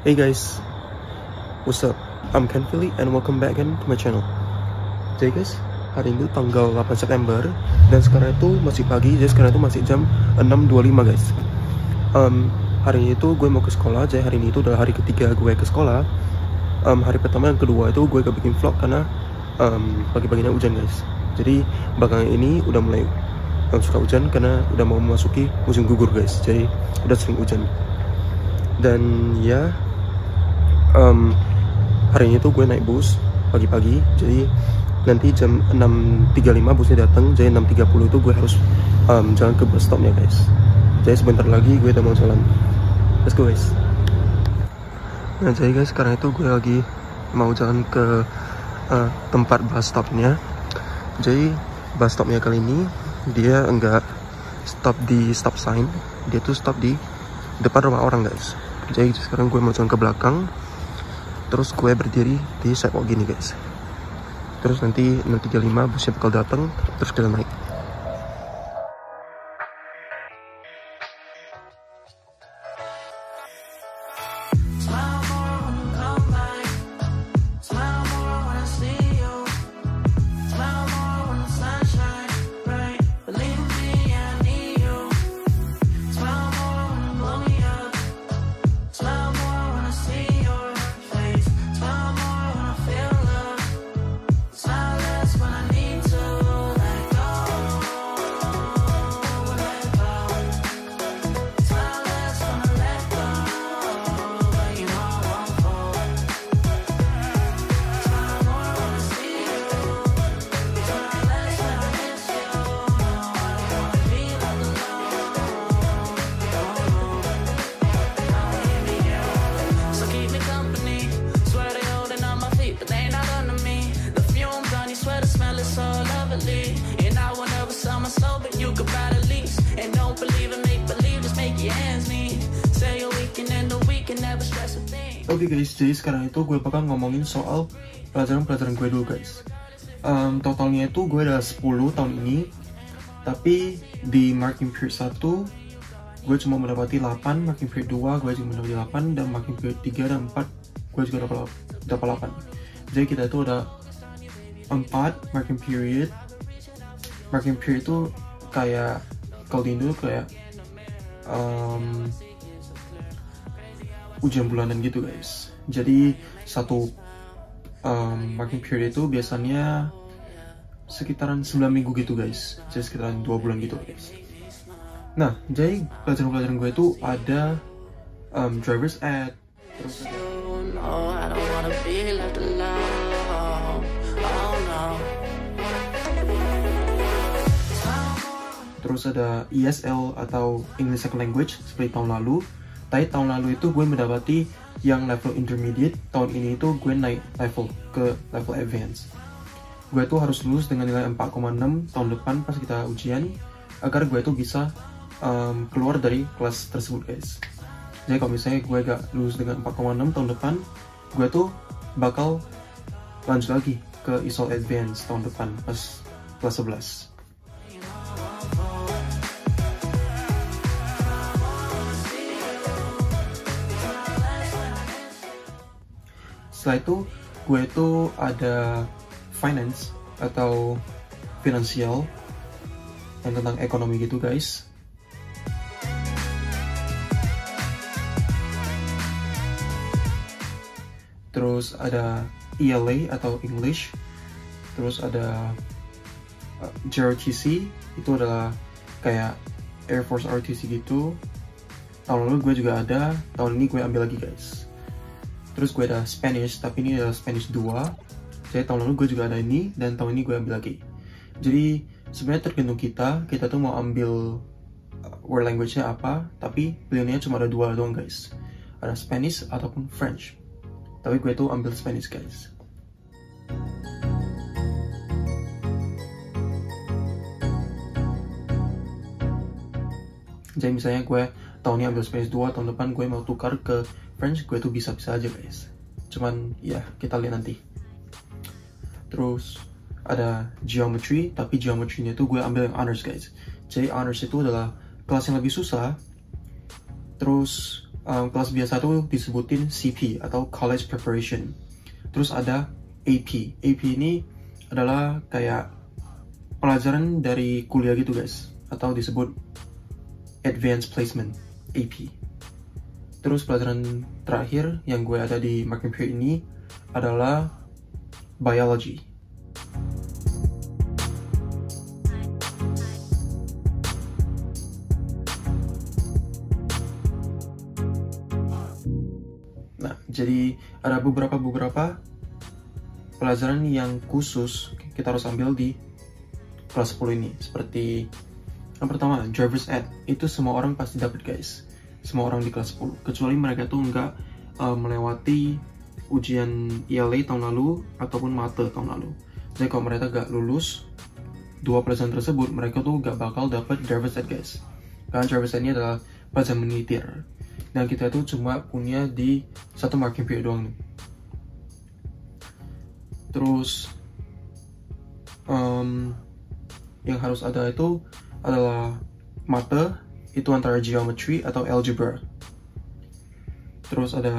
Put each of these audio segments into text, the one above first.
Hey guys, what's up? I'm Ken Philly and welcome back again to my channel. Jadi guys, hari ini tanggal 8 September dan sekarang itu masih pagi, jadi sekarang itu masih jam 6.25 guys. Hari ini tuh gue mau ke sekolah, jadi hari ini itu adalah hari ketiga gue ke sekolah. Hari pertama dan kedua itu gue gak bikin vlog karena pagi-paginya hujan guys. Jadi belakangan ini udah mulai suka hujan karena udah mau memasuki musim gugur guys, jadi udah sering hujan. Dan ya, hari ini tuh gue naik bus pagi-pagi, jadi nanti jam 6.35 busnya datang, jadi 6.30 itu gue harus jalan ke bus stopnya guys. Jadi sebentar lagi gue udah mau jalan. Let's go guys. Nah jadi guys, sekarang itu gue lagi mau jalan ke tempat bus stopnya. Jadi bus stopnya kali ini dia enggak stop di stop sign, dia tuh stop di depan rumah orang guys. Jadi sekarang gue mau jalan ke belakang, terus gue berdiri di sidewalk gini guys. Terus nanti 6.35 busnya bakal datang, terus kita naik. Oke guys, jadi sekarang itu gue bakal ngomongin soal pelajaran-pelajaran gue dulu guys. Totalnya itu gue ada 10 tahun ini, tapi di marking period 1 gue cuma mendapati 8, marking period 2 gue juga mendapati 8, dan marking period 3 dan 4 gue juga dapat 8. Jadi kita itu ada 4 marking period. Marking period itu kayak kalau di Indo kayak ujian bulanan gitu guys. Jadi satu marking period itu biasanya sekitaran 9 minggu gitu guys, jadi sekitaran 2 bulan gitu guys. Nah jadi pelajaran-pelajaran gue itu ada driver's ed, terus ada ESL atau English Second Language seperti tahun lalu. Tapi tahun lalu itu gue mendapati yang level intermediate, tahun ini itu gue naik level ke level advance. Gue tuh harus lulus dengan nilai 4,6 tahun depan pas kita ujian, agar gue tuh bisa keluar dari kelas tersebut guys. Jadi kalau misalnya gue gak lulus dengan 4,6 tahun depan, gue tuh bakal lanjut lagi ke ESOL advance tahun depan pas kelas 11. Setelah itu gue itu ada finance atau finansial yang tentang ekonomi gitu guys. Terus ada ELA atau English. Terus ada JROTC, itu adalah kayak Air Force ROTC gitu. Tahun lalu gue juga ada, tahun ini gue ambil lagi guys. Terus gue ada Spanish, tapi ini adalah Spanish 2. Jadi tahun lalu gue juga ada ini, dan tahun ini gue ambil lagi. Jadi sebenarnya tergantung kita tuh mau ambil word language-nya apa, tapi pilihannya cuma ada 2 doang guys. Ada Spanish ataupun French. Tapi gue tuh ambil Spanish guys. Jadi misalnya gue tahun ini ambil Spanish 2, tahun depan gue mau tukar ke French, gue tuh bisa-bisa aja guys. Cuman ya kita lihat nanti. Terus ada geometry, tapi geometry-nya tuh gue ambil yang honors guys. Jadi honors itu adalah kelas yang lebih susah. Terus kelas biasa tuh disebutin CP atau College Preparation. Terus ada AP. AP ini adalah kayak pelajaran dari kuliah gitu guys, atau disebut Advanced Placement, AP. Terus pelajaran terakhir yang gue ada di marking period ini adalah Biology. Nah, jadi ada beberapa pelajaran yang khusus kita harus ambil di kelas 10 ini. Seperti yang pertama, Driver's Ed. Itu semua orang pasti dapat guys. Semua orang di kelas 10. Kecuali mereka tuh nggak melewati ujian ELA tahun lalu ataupun MATE tahun lalu. Jadi kalau mereka nggak lulus dua pelajaran tersebut, mereka tuh nggak bakal dapat Driver's Ed guys. Karena Driver's Ed ini adalah pelajaran menitir. Dan kita tuh cuma punya di satu marking period doang nih. Terus yang harus ada itu adalah MATE, itu antara geometry atau algebra. Terus ada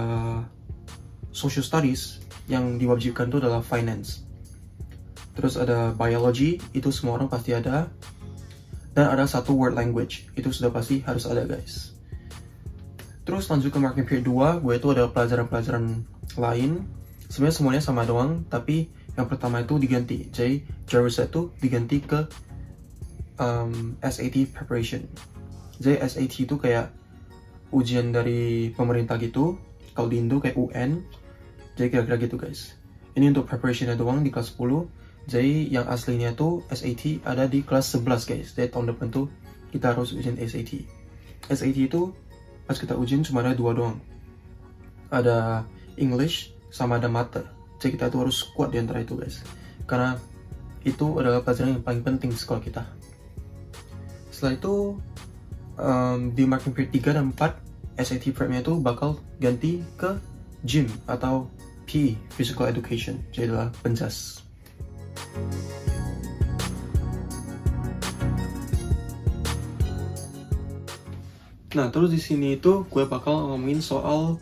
social studies, yang diwajibkan itu adalah finance. Terus ada biology, itu semua orang pasti ada. Dan ada satu word language, itu sudah pasti harus ada guys. Terus lanjut ke marking period 2, gue itu ada pelajaran-pelajaran lain. Sebenarnya semuanya sama doang, tapi yang pertama itu diganti. Jadi Driver's Ed itu diganti ke SAT preparation. Jadi SAT itu kayak ujian dari pemerintah gitu. Kalau di Indo kayak UN. Jadi kira-kira gitu guys. Ini untuk preparationnya doang di kelas 10. Jadi yang aslinya tuh SAT ada di kelas 11 guys. Jadi tahun depan tuh kita harus ujian SAT. SAT itu pas kita ujian cuma ada 2 doang. Ada English sama ada MATE. Jadi kita tuh harus kuat di antara itu guys. Karena itu adalah pelajaran yang paling penting di sekolah kita. Setelah itu di marking period 3 dan 4 SAT prep-nya itu bakal ganti ke gym atau PE, Physical Education. Jadi adalah penjas. Nah, terus di sini itu gue bakal ngomongin soal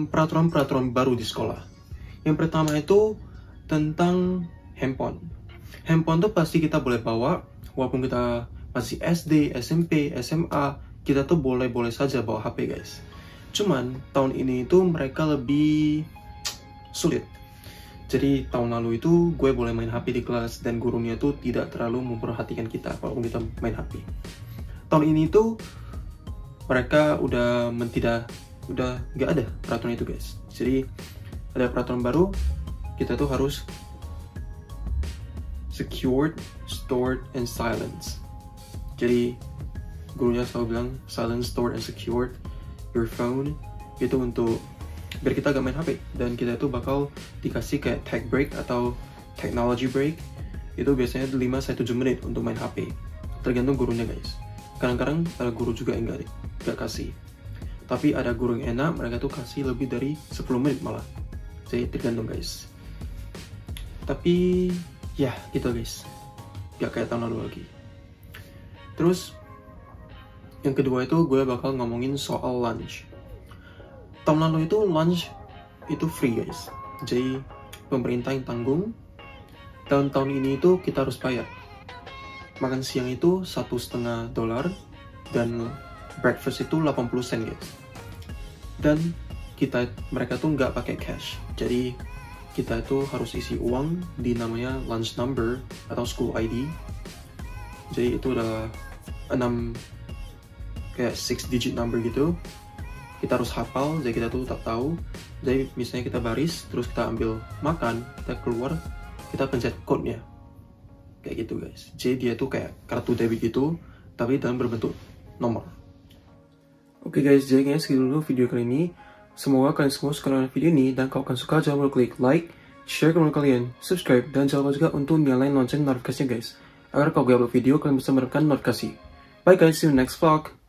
peraturan-peraturan baru di sekolah. Yang pertama itu tentang handphone. Handphone tuh pasti kita boleh bawa, walaupun kita masih SD, SMP, SMA, kita tuh boleh-boleh saja bawa HP guys. Cuman tahun ini itu mereka lebih sulit. Jadi tahun lalu itu gue boleh main HP di kelas dan gurunya tuh tidak terlalu memperhatikan kita walaupun kita main HP. Tahun ini tuh mereka udah nggak ada peraturan itu guys. Jadi ada peraturan baru, kita tuh harus secured, stored, and silence. Jadi gurunya selalu bilang silence, stored, and secured your phone itu untuk biar kita gak main HP. Dan kita tuh bakal dikasih kayak tech break atau technology break. Itu biasanya 5-7 menit untuk main HP. Tergantung gurunya guys. Kadang-kadang ada guru juga yang gak kasih. Tapi ada guru yang enak, mereka tuh kasih lebih dari 10 menit malah. Jadi tergantung guys. Tapi ya gitu guys, gak kayak tahun lalu lagi. Terus yang kedua itu gue bakal ngomongin soal lunch. Tahun lalu itu lunch itu free guys. Jadi pemerintah yang tanggung. Tahun ini itu kita harus bayar. Makan siang itu $1,5 dan breakfast itu 80 sen guys. Dan mereka tuh nggak pakai cash. Jadi kita itu harus isi uang di namanya lunch number atau school ID. Jadi itu udah 6 digit number gitu. Kita harus hafal, jadi kita tuh tak tahu. Jadi misalnya kita baris, terus kita ambil makan, kita keluar, kita pencet code-nya. Kayak gitu guys. Jadi dia tuh kayak kartu debit gitu, tapi dalam berbentuk nomor. Oke guys, jadi kayaknya segitu dulu video kali ini. Semoga kalian semua suka dengan video ini, dan kalau kalian suka jangan lupa klik like, share ke teman kalian, subscribe, dan jangan lupa juga untuk nyalain lonceng notifikasinya guys. Agar kalau gue upload video, kalian bisa mendapatkan notifikasi. Bye guys, see you next vlog.